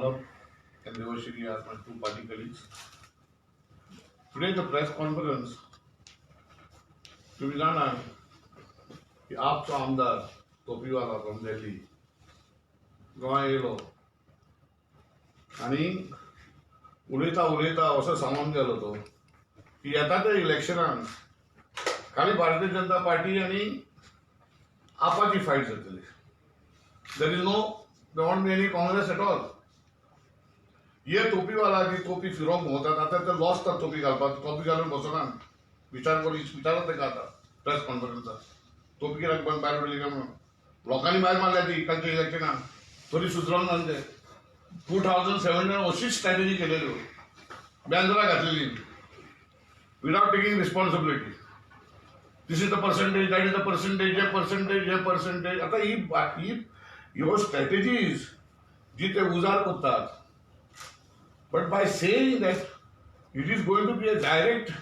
Vallabh and Devashiri are my two party colleagues. Today the press conference तुम्ही जाणार की आपचो आमदार टोपीवाला फ्रॉम दिल्ली गोंय येयलो आनी उलयता उलयता असो सांगून गेलो तो की येता त्या इलेक्शनाक खाली भारतीय जनता पार्टी आनी आपाची फायट जातली. There is no don't be any Congress at all. हे टोपीवाला जी टोपी फिरोंक भोंवतात आतां ते लॉस्ट टोपी घालपाक टोपी घालून बसना. विचारत तेका आतां प्रेस कॉन्फरन्साक टोपी कित्याक बंद भायर उडयली काय म्हणून. लोकांनी भायर मारल्या ती कालच्या इलेक्शनाक तरी सुदरोंक ना ते. 2017 अशीच स्ट्रॅटेजी केलेल्यो बॅनरां घातलेली without taking responsibility. This is the percentage, that is the percentage, हे पर्सेंटेज, हे पर्सेंटेज. आता ही ह्यो स्ट्रॅटेजीज जी ते उजार करतात. But by saying that it is going to be a direct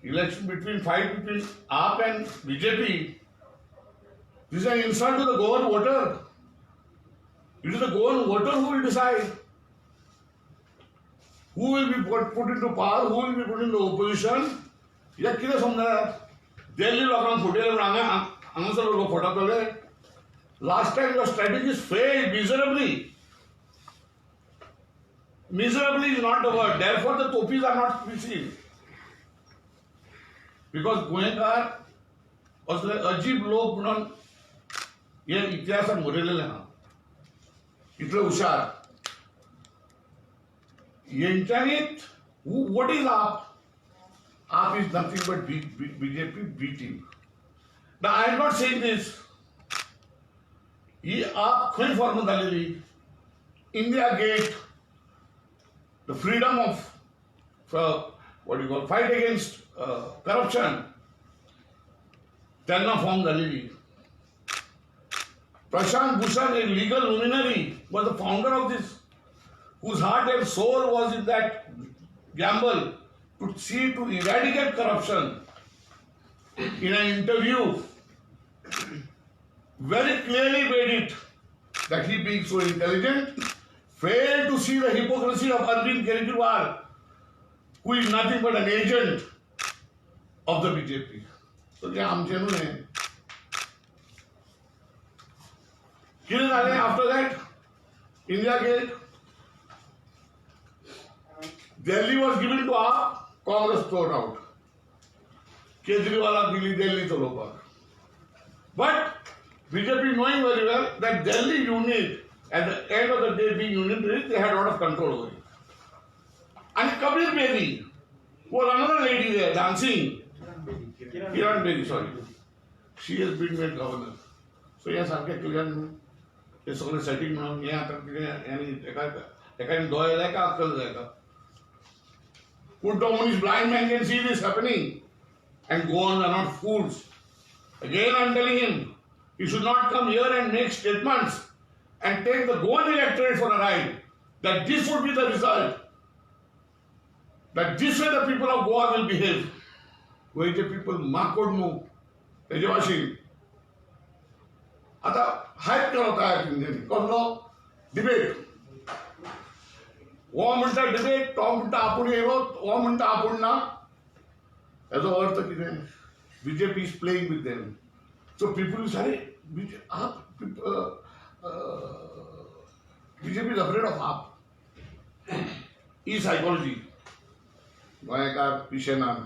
election fight between AAP and BJP, this is an insult to the Goan voter. It is the Goan voter who will decide who will be put into power, who will be put into opposition. या कितें समजतात दिल्ली लोकांक फुटयले म्हणून हांगासर लोक फटकले. Last time your strategies failed miserably is not the word. Therefore the topis are not received. Because गोंयकार असले अजीब लोक म्हणून हे इतिहासात बरयलेले आहा. इतले हुशार हेंच्यांनीच what is AAP. AAP is nothing but BJP B team. Now I am not saying this. ही आप खंय फॉर्म जालेली. India Gate, the freedom of what you call fight against corruption त्यांना फॉर्म झालेली. Prashant Bhushan, a legal luminary, was the founder of this, whose heart and soul was in that gamble to eradicate corruption. In an interview very clearly made it that he, being so intelligent, failed to see the hypocrisy of Arvind Kejriwal, who is nothing but an agent of the BJP. So जे आमचे न्हू हें कितें जालें after that. India Gate, Delhi was given to AAP, Congress thrown out. केजरीवालाक दिली दिल्ली चलोवपाक. But BJP knowing very well that Delhi unit at the end of the day being unitary, they had a lot of control over it. And Kabir Bedi was another lady there dancing. Kiran Bedi, sorry. She has been made governor. So हे सारखे clear न्हू. हे सगळें setting म्हणून हे आतां कितें एकाने दोळे जाय का अक्कल जाय का. Put down his blind man can see this happening. And Goans are not fools. Again I am telling him, he should not come here and make statements and take the Goan electorate for a ride. That this would be the result. That this way the people of Goa will behave. गोयचे people माकोड न्हू तेजे भाशेन. आतां hype केलो तयार तेंच्यांनी कसलो debate. हो म्हणटा debate, तो म्हणटा आपूण येयलो, हो म्हणटा आपूण ना. हेजो अर्थ कितें. BJP is playing with them. So people say BJP is afraid of AAP. He psychology. गोंयकार पिशेनान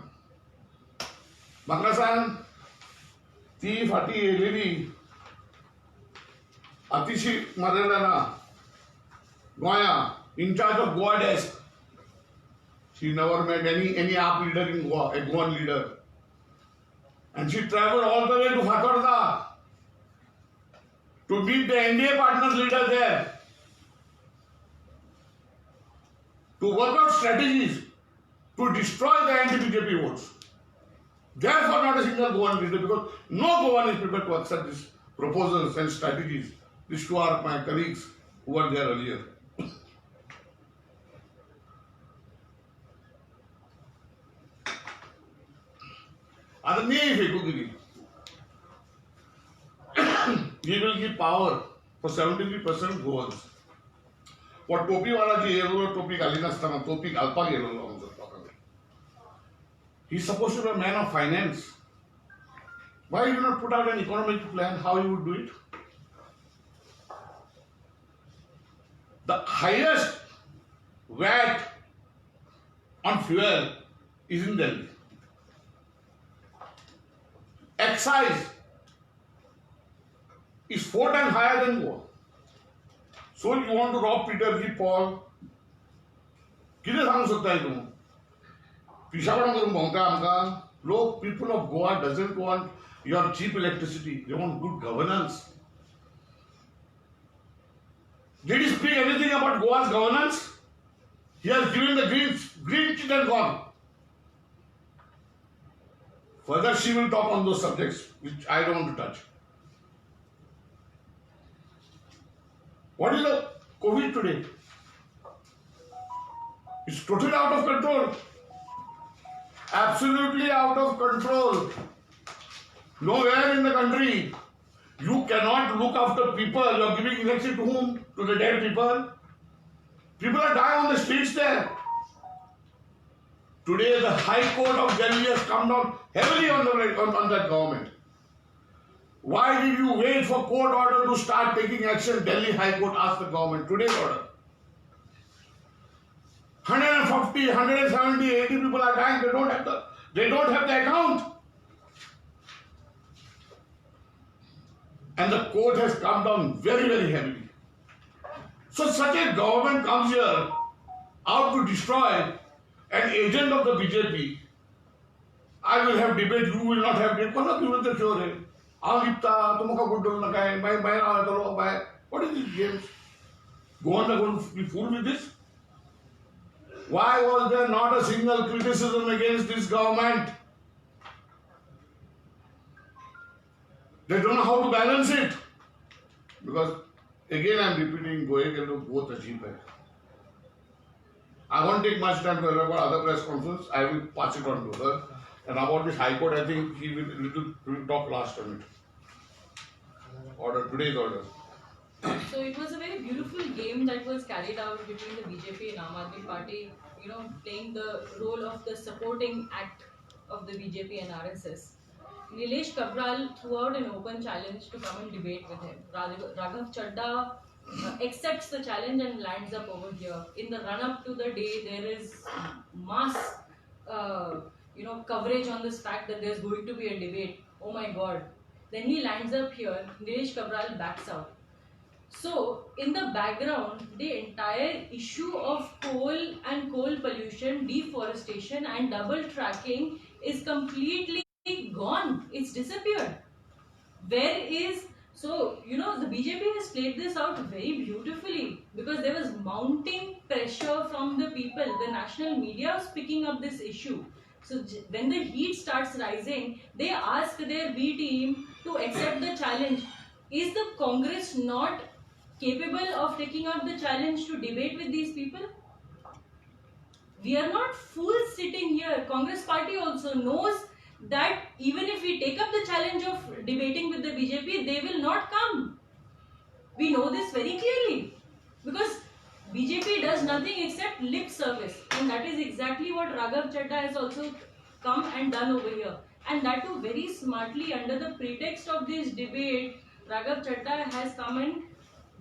म्हाका सांग ती फाटी येयलेली आतिशी मारेलाना गोंया in charge of Goa desk. She never met any AAP leader in Goa, a Goan leader. And she traveled all the way to Fatorda to meet the NDA partners leader there to work out strategies to destroy the anti-BJP votes. Therefore, not a single Goan leader, because no Goan is prepared to accept these proposals and strategies. These two are my colleagues who were there earlier. आता मी फेकू दिली. He will give power for 73% Goans. पण टोपीवाला जी yellow टोपी घाली नसताना टोपी घालपाक गेलेलो आमचो लोकांक. He's supposed to be a man of finance. Why you not put out an economic plan how you would do it? The highest VAT on fuel is in Delhi. Excise is 4 times higher than Goa. So you want to rob Peter की Paul? किती सांगू शकताय तुम्ही? पिशावण करून भोंवता आमकां. लोक people of Goa doesn't want your cheap electricity. They want good governance. Did he speak anything about Goa's governance? He has given the green tick and gone. Further, she will talk on those subjects which I don't want to touch. What is the COVID today? It's totally out of control. Absolutely out of control. Nowhere in the country. You cannot look after people. You are giving election to whom? To the dead people. People are dying on the streets there. Today, the High Court of Delhi has come down heavily on that government. Why did you wait for court order to start taking action? Delhi High Court asked the government. Today's order. 150, 170, 80 people are dying. They don't have the account. And the court has come down very, very heavily. So such a government comes here out to destroy an agent of the BJP. I will have debate, you will not have debate. What is this games? Goans are going to be fooled with this? Why was there not a single criticism against this government? They don't know how to balance it. Because again I am repeating, Goel ke log bahut ajeeb hai. I won't take much time to talk about other press conference. I will pass it on to her. And about this High Court, I think he will talk last on it. Order, today's order. So it was a very beautiful game that was carried out between the BJP and Aam Aadmi Party, playing the role of the supporting act of the BJP and RSS. Nilesh Kabral threw out an open challenge to come and debate with him. Raghav Chadda accepts the challenge and lands up over here. In the run-up to the day, there is mass, coverage on this fact that there's going to be a debate. Oh my God! Then he lands up here. Nilesh Kabral backs out. So, in the background, the entire issue of coal and coal pollution, deforestation and double tracking is completely gone. It's disappeared. The BJP has played this out very beautifully because there was mounting pressure from the people. The national media was picking up this issue. So when the heat starts rising, they ask their B team to accept the challenge. Is the Congress not capable of taking up the challenge to debate with these people? We are not fools sitting here. Congress party also knows that even if we take up the challenge of debating with the BJP, they will not come. We know this very clearly because BJP does nothing except lip service, and that is exactly what Raghav Chadda has also come and done over here, and that too very smartly. Under the pretext of this debate, Raghav Chadda has come and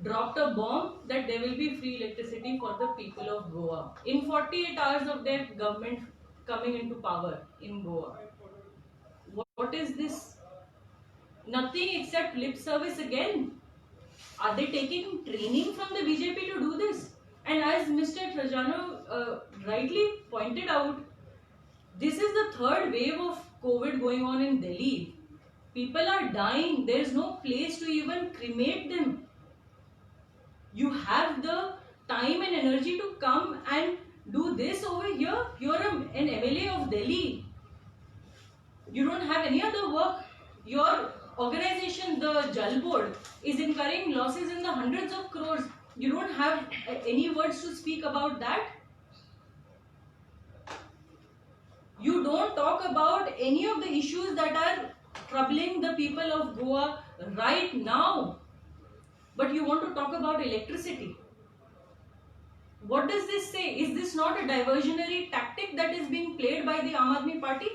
dropped a bomb that there will be free electricity for the people of Goa in 48 hours of their government coming into power in Goa. What is this? Nothing except lip service again. Are they taking training from the BJP to do this? And as Mr. Trajano rightly pointed out, this is the third wave of COVID going on in Delhi. People are dying. There is no place to even cremate them. You have the time and energy to come and do this over here. You are an MLA of Delhi. You don't have any other work. Your organization, the Jal Board, is incurring losses in the hundreds of crores. You don't have any words to speak about that. You don't talk about any of the issues that are troubling the people of Goa right now. But you want to talk about electricity. What does this say? Is this not a diversionary tactic that is being played by the Aam Aadmi Party?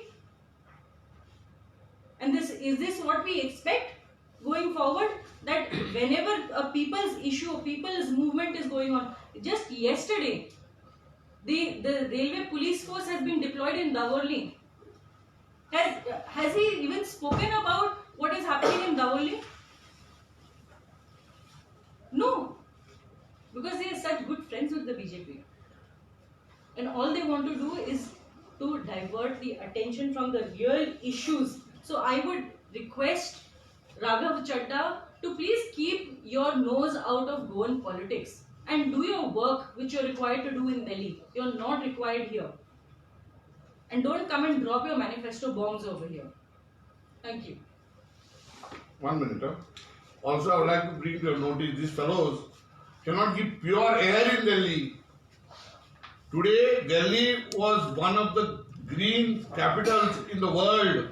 And is this what we expect going forward? That whenever a people's issue, a people's movement is going on, just yesterday, the railway police force has been deployed in Davorli. Has he even spoken about what is happening in Davorli? No, because they are such good friends with the BJP, and all they want to do is to divert the attention from the real issues. So I would request Raghav Chadda to please keep your nose out of Goan politics and do your work which you're required to do in Delhi. You're not required here. And don't come and drop your manifesto bombs over here. Thank you. 1 minute. Huh? Also, I would like to bring to your notice, these fellows cannot give pure air in Delhi. Today, Delhi was one of the green capitals in the world.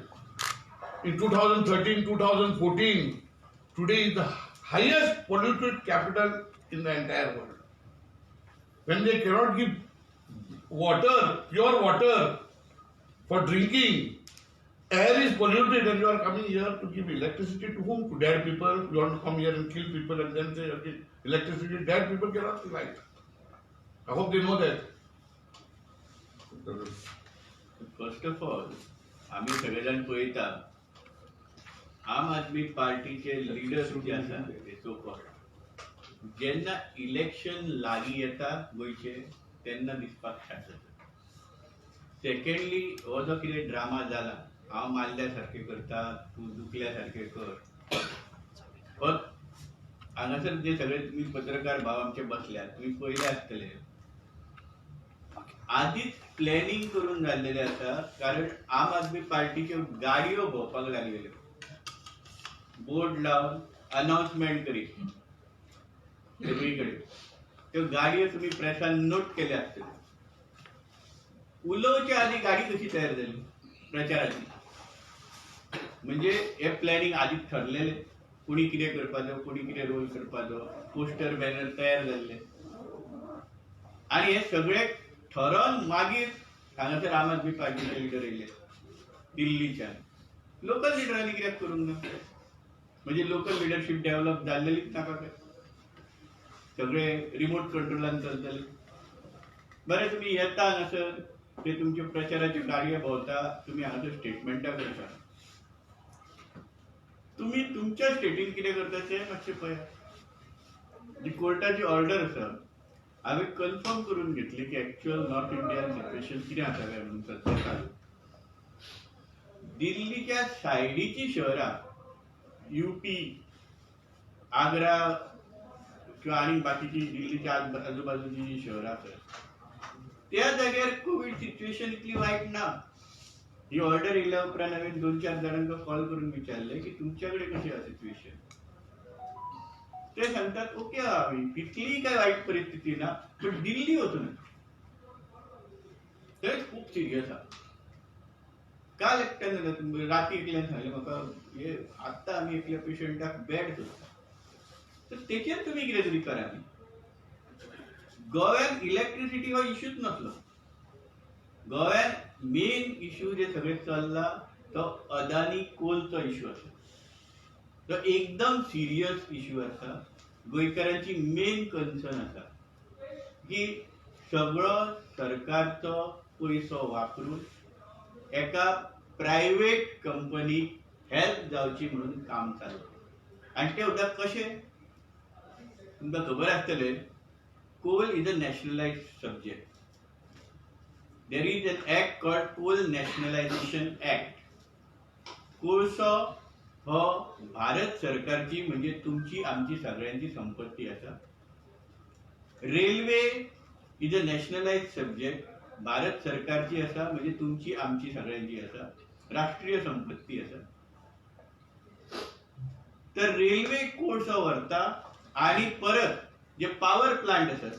In 2013, 2014, today is the highest polluted capital in the entire world. When they cannot give water, pure water for drinking, air is polluted, and you are coming here to give electricity to whom? To dead people. You want to come here and kill people and then say, okay, electricity, dead people cannot see light. I hope they know that. First of all आम्ही सगळेजाण पळयता आम आदमी पार्टीचे leaders जे आसा ते so called जेन्ना election लागीं येता गोंयचे तेन्ना दिसपाक स्टार्ट जाता. सेकंडली हो जो कितें ड्रामा जाला हांव मारल्या सारकें करता तूं दुखल्या सारकें कर, बट हांगासर जे सगळे तुमी पत्रकार भाव आमचे बसल्यात तुमी पयले आसतले आधीच प्लॅनिंग करून जाल्लेले आसा. कारण आम आदमी पार्टीच्यो गाडयो भोंवपाक लागलेल्यो, बोर्ड लावन अनाउन्समेंट करीत सगळी कडेन. त्यो गाडयो तुमी प्रेसान नोट केले आसतले. उलोवच्या आधी गाडी कशी तयार जाली प्रचाराची, म्हणजे हे प्लॅनिंग आधीच ठरलेले. कोणी कितें करपाचो, कोणी कितें रोल करपाचो, पोस्टर बॅनर तयार जाल्ले, आनी हे सगळे ठरोवन मागीर हांगासर आम आदमी पार्टीचे लिडर येयले दिल्लीच्यान. लोकल लिडरांनी कित्याक करूंक ना? म्हणजे लोकल लिडरशीप डेव्हलप जाल्लेलीच नाका काय? सगळे रिमोट कंट्रोलान चलतले. बरें, तुमी येता हांगासर ते तुमचे प्रचाराच्यो गाडयो भोंवता, तुमी हांगासर स्टेटमेंटां करता. तुमी तुमच्या स्टेटीन कितें करता तें मातशें पळयात. जी कोर्टाची ऑर्डर आसा हांवें कन्फर्म करून घेतली की एक्चुअल नॉर्थ इंडियन सिच्युएशन कितें आसा काय म्हणून सद्या दिल्लीच्या सायडीची शहरां यूपी, आग्रा किंवा आनी बाकीची दिल्लीच्या आजूबाजूची जी शहरां आसात त्या जाग्यार कोविड सिच्युएशन इतली वायट ना. ही ऑर्डर येयल्या उपरांत हांवें 2-4 जाणांका कॉल करून विचारले की तुमच्या कडेन कशें आसा सिच्युएशन. ते सांगतात ओके आमी इतली काय वाईट परिस्थिती ना, पण दिल्ली वचून थंय खूप सिरियस आहा. काल एकट्यान राती एकल्यान सांगलें म्हाका हे आत्तां आमी एकल्या पेशंटाक बेड सोदता. तर तेचेर तुमी कितें तरी करा. गोव्यात इलेक्ट्रिसिटी हो इश्यूच नसलो. गोव्यात मेन इश्यू जे सगळे चल्ला तो अदानी कोलचो इश्यू आसा. तो एकदम सिरियस इश्यू आसा. गोंयकारांची मेन कन्सर्न आसा की सगळो सरकारचो पयसो वापरून एका प्रायवेट कंपनीक हेल्प जावची म्हणून काम चालू. आनी ते सुद्दां कशें तुमकां खबर आसतलें, coal is a nationalised subject. There is an act called coal nationalisation act. कोळसो हो भारत सरकारची म्हणजे तुमची आमची सगळ्यांची संपत्ती आसा. Railway is a nationalised subject. Bharat सरकारची आसा म्हणजे तुमची आमची सगळ्यांची आसा, राष्ट्रीय संपत्ती आसा. तर रेल्वे कोळसो व्हरता आणि परत जे पॉवर प्लांट आसात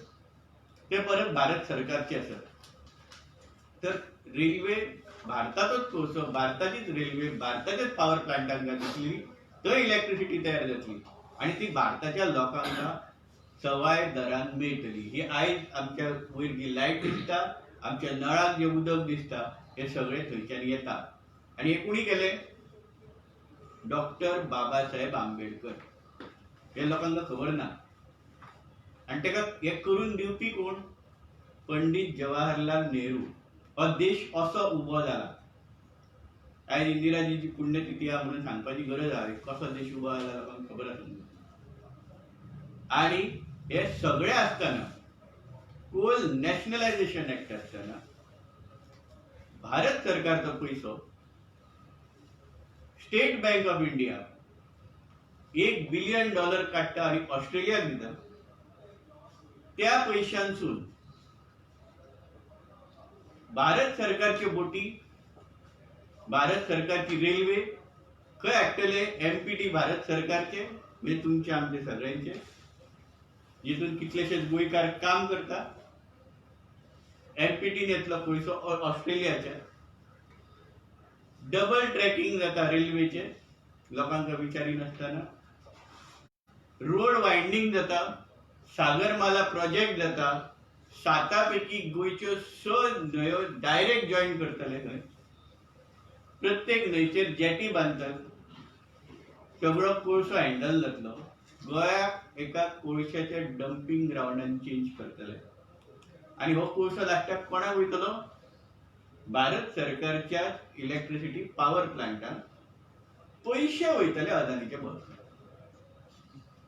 ते परत भारत सरकारचे आसात. तर रेल्वे भारताचोच कोळसो, भारताचीच रेल्वे भारताच्याच पॉवर प्लांटांक दितली, थंय इलेक्ट्रिसिटी तयार जातली आणि ती भारताच्या लोकांना सवाय दरान मेळटली. ही आयज आमच्या वयर जी लायट दिसता, आमच्या नळाक जे उदक दिसता, हे सगळे थंयच्यान येता. आनी हे कोणी केले? डॉक्टर बाबासाहेब आंबेडकर. हे लोकांना खबर ना. आनी ताका हे करून दिवपी कोण? पंडित जवाहरलाल नेहरू. हो देश असो उबो जाला. आयज इंदिराजीची पुण्यतिथी आहा म्हणून सांगपाची गरज आहा. कसो देश उबो जाला लोकांक खबर आसा. आणि हे सगळे असताना कोल नॅशनलायझेशन ऍक्ट असताना भारत सरकारचो पैसो state bank of India $1 billion काडटा आणि ऑस्ट्रेलियाक दिता. त्या पैशांसून भारत सरकारच्यो बोटी, भारत सरकारची रेल्वे खंय हाडटले? एमपीटी भारत सरकारचे, म्हणजे तुमचे आमचे सगळ्यांचे, जितून कितलेशेच गोंयकार काम करता. एमपीटीन येतलो पयसो ऑस्ट्रेलियाच्या. डबल ट्रॅकिंग जाता रेल्वेचे, लोकांक विचारी नासतना. रोड वायंडींग जाता, सागरमाला प्रोजेक्ट जाता. 7 पैकी गोंयच्यो 6 न्हंयो डायरेक्ट जॉईन करतले थंय. प्रत्येक न्हंयचेर जेटी बांदतात. सगळो कोळसो हँडल जातलो. गोंयाक एका कोळशाच्या डंपिंग ग्राउंडान चेंज करतले. आणि हो कोळसो लास्टाक कोणाक वयतलो? भारत सरकारच्या इलेक्ट्रिसिटी पॉवर प्लांटान पैसे वयतले अदानीच्या बॉक्सात.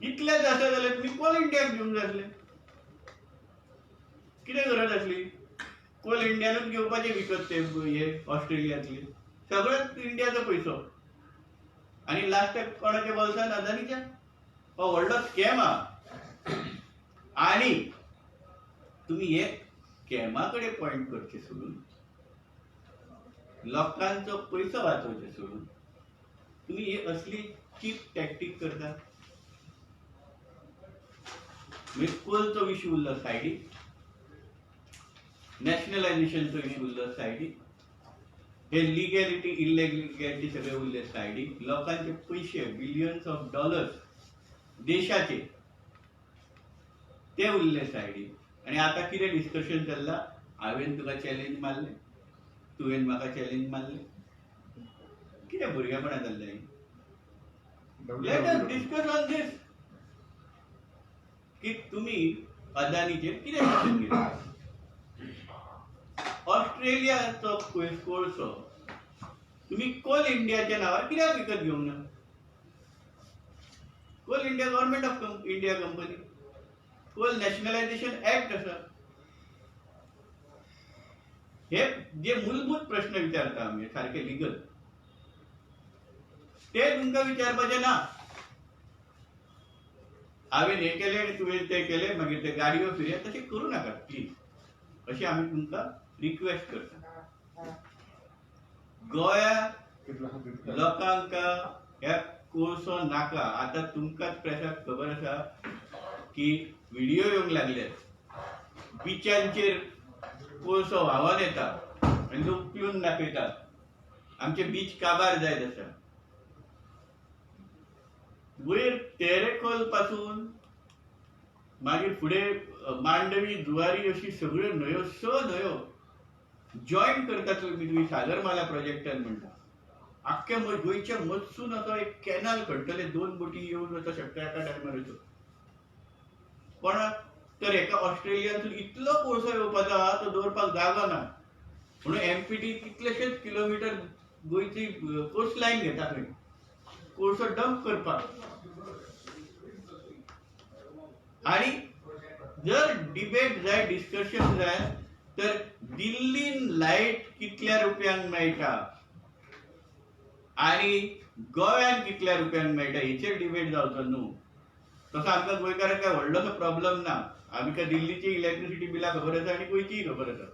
इतलेच आसा जाल्यार तुम्ही कोल इंडियाक घेवंक जाय आसलें. कितें गरज आसली? कोल इंडियानूच घेवपाचे विकत ते हे ऑस्ट्रेलियांतले. सगळोच इंडियाचो पैसो. आणि लास्टाक कोणाच्या बोल्सान? अदानीच्या. हो व्हडलो स्कॅम आहा. आणि तुम्ही हे स्कॅमाकडे पॉइंट करचे सोडून, लोकांचो पैसो वाचोवचे सोडून तुम्ही हे असली चीप टॅक्टीक करता. म्हणजे कोलचो इश्यू उरलो सायडीक, नॅशनलायझेशनचो इश्यू उरलो सायडीक, हे लिगॅलिटी इलिगॅलिटी सगळे उरले सायडीक. लोकांचे पैसे बिलियन्स ऑफ डॉलर्स देशाचे ते उरले सायडीक. आणि आता कितें डिस्कशन चल्ला? हांवें तुका चॅलेंज मारलें, तुवें म्हाका चॅलेंज मारलें. कितें भुरगेपणां जाल्लें ही? Let us discuss on this. की तुम्ही अदानीचेर कितें एक्शन घेतली? ऑस्ट्रेलियाचो कोळसो तुम्ही कोल इंडियाच्या नावार कित्याक विकत घेवंक ना? Coal India Government of India company. Coal nationalisation act आसा. हे जे मूलभूत प्रश्न विचारता आमी सारखे लिगल, ते तुमकां विचारपाचे ना. हांवें हे केले आनी तुवें ते केले, मागीर ते गाडयो फिरया तशें करूं नाका प्लीज. अशें आमी तुमकां रिक्वेस्ट करता. गोंया लोकांक ह्या कोळसो नाका. आता तुमकांच प्रेसाक खबर आसा की व्हिडिओ येवंक लागले. बिचांचेर कोळसो व्हांवून येता आनी लोक पिवन दाखयतात. आमचे बीच काबार जायत आसा. वयर तेरेखोल पासून मागीर फुडें मांडवी, जुवारी अशी सगळ्यो न्हंयो, 6 न्हंयो जॉईन करतात. तुम्ही सागरमाला प्रोजेक्टान म्हणटा. आख्ख्या गोंयच्या मदसून असो एक कॅनल घडटले. 2 बोटी येवन वचूं शकता एका टायमार. पण तर एका ऑस्ट्रेलियातून इतलो कोळसो येवपाचो आहा तो दवरपाक जागो ना. म्हणून एमपीटी कितलेशेच किलोमीटर गोंयची कोस्ट लायन घेता खंय कोळसो डंप करपाक. आणि जर डिबेट जाय, डिस्कशन जाय, तर दिल्लीन लायट कितल्या रुपयांक मेळटा आणि गोव्यान कितल्या रुपयांक मेळटा हेचेर डिबेट जावचो न्हू. तसो आमकां गोंयकारांक काय व्हडलोसो प्रॉब्लेम ना. आमकां दिल्लीची इलेक्ट्रिसिटी बिलां खबर आसा आनी गोंयचीय खबर आसा.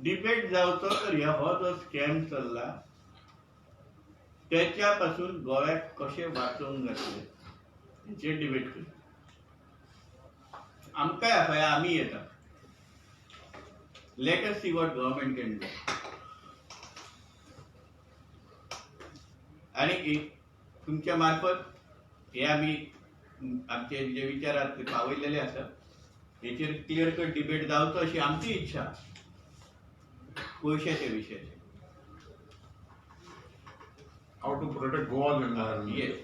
डिबेट जावचो तर हो जो स्कॅम चल्ला त्याच्या पासून गोव्याक कशें वाचोवंक जातलें हेचेर डिबेट करता. आमकांय आसा, आमी येता. Let us see what government can do. आणि तुमच्या मार्फत हे आमी आमचे जे विचारात ते पावयलेले आसा हेचेर क्लियर कट डिबेट जावचो अशी आमची इच्छा पयशाच्या विशयाचेर. How to protect Goa's environment. Yes.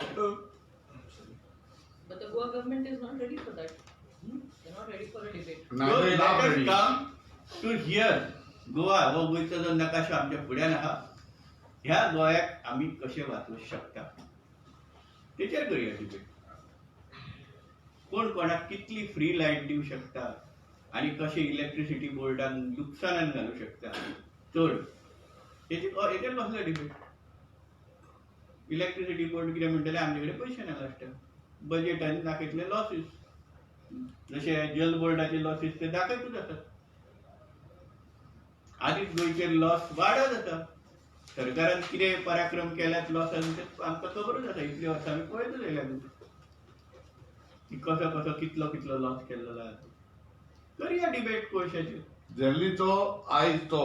But the Goa government is not ready for that. They're not ready for a debate. So Neither is let our us ready. come to here. Goa हो गोंयचो जो नकाशो आमच्या फुड्यान आहा ह्या गोंयाक आमी कशें वाचूंक शकता तेचेर करूया डिबेट. कोण कोणाक कितली फ्री लायट दिवं शकता आनी कशें इलेक्ट्रिसिटी बोर्डाक लुकसानान घालूं शकता चड हेचेर कसलो डिबेट. इलेक्ट्रिसिटी बोर्ड कितें म्हणटले आमचे कडेन पयशे ना लास्टाक बजेटान दाखयतले लॉसीस जशे जल बोर्डाचे लॉसीस ते दाखयतूच आसात. आधीच गोंयचेर लॉस वाडत आसा. सरकारान कितें पराक्रम केल्यात लॉसान ते आमकां खबरूच आसा. इतली वर्सां आमी पळयतच येयल्या की कसो कसो कितलो कितलो लॉस केल्लो आसा. करुया डिबेट पयशाचेर. दिल्लीचो आयज तो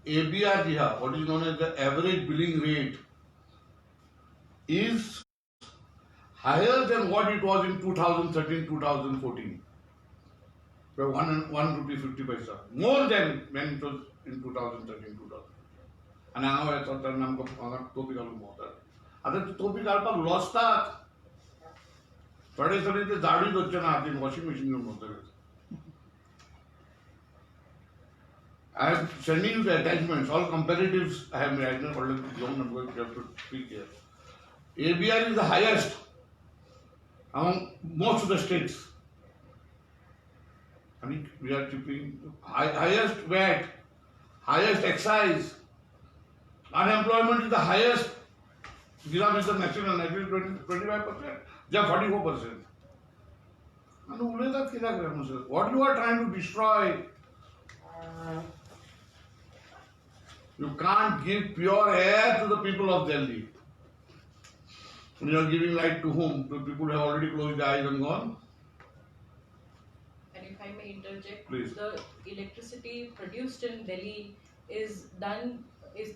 ABR जी हा, what is known as the average billing rate, is higher than what it was in 2013-2014. By 1 rupee 50 paisa. More than when it was in 2013-2014. आणि हांगा येता तेन्ना आमकां हांगा तोपी घालूंक भोंवतात. आतां ती तोपी घालपाक लोचतात. थोडे थोडे ते झाडूय धरचे ना हातीन वॉशिंग मशीन घेवन भोंवतले. I am sending you the attachments, all comparatives I have made. I don't know what long I'm going to have to speak here. ABR is the highest among most of the states. I mean, we are keeping highest VAT, highest excise, unemployment is the highest. These the national 25%, they are 44%. And उलयतात कित्याक रे म्हणसर? What you are trying to destroy? You can't give pure air to the people of Delhi. And you are giving light to whom? To people who have already closed their eyes and gone? And if I may interject, Please. the electricity produced in Delhi is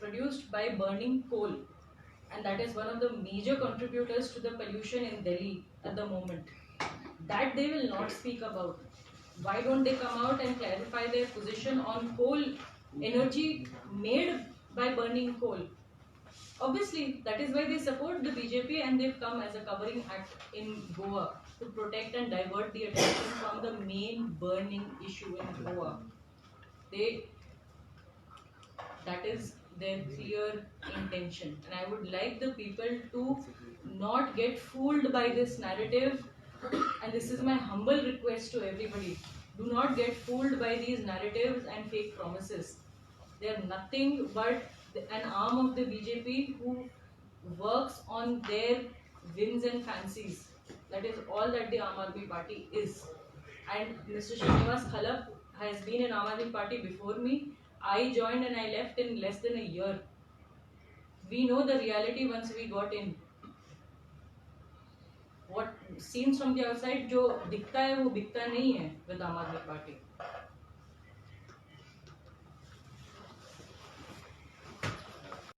produced by burning coal, and that is one of the major contributors to the pollution in Delhi at the moment. That they will not speak about. Why don't they come out and clarify their position on coal energy made by burning coal? Obviously, that is why they support the BJP and they've come as a covering act in Goa to protect and divert the attention from the main burning issue in Goa. That is their clear intention, and I would like the people to not get fooled by this narrative, and this is my humble request to everybody. Do not get fooled by these narratives and fake promises. They are nothing but an arm of the BJP who works on their whims and fancies. That is all that the Aam Aadmi Party is. And Mr. Srinivas Khalap has been in Aam Aadmi Party before me. I joined and I left in less than a year. We know the reality once we got in. What seems from the outside, जो दिखता है वो बिकता नहीं है with Aam Aadmi Party.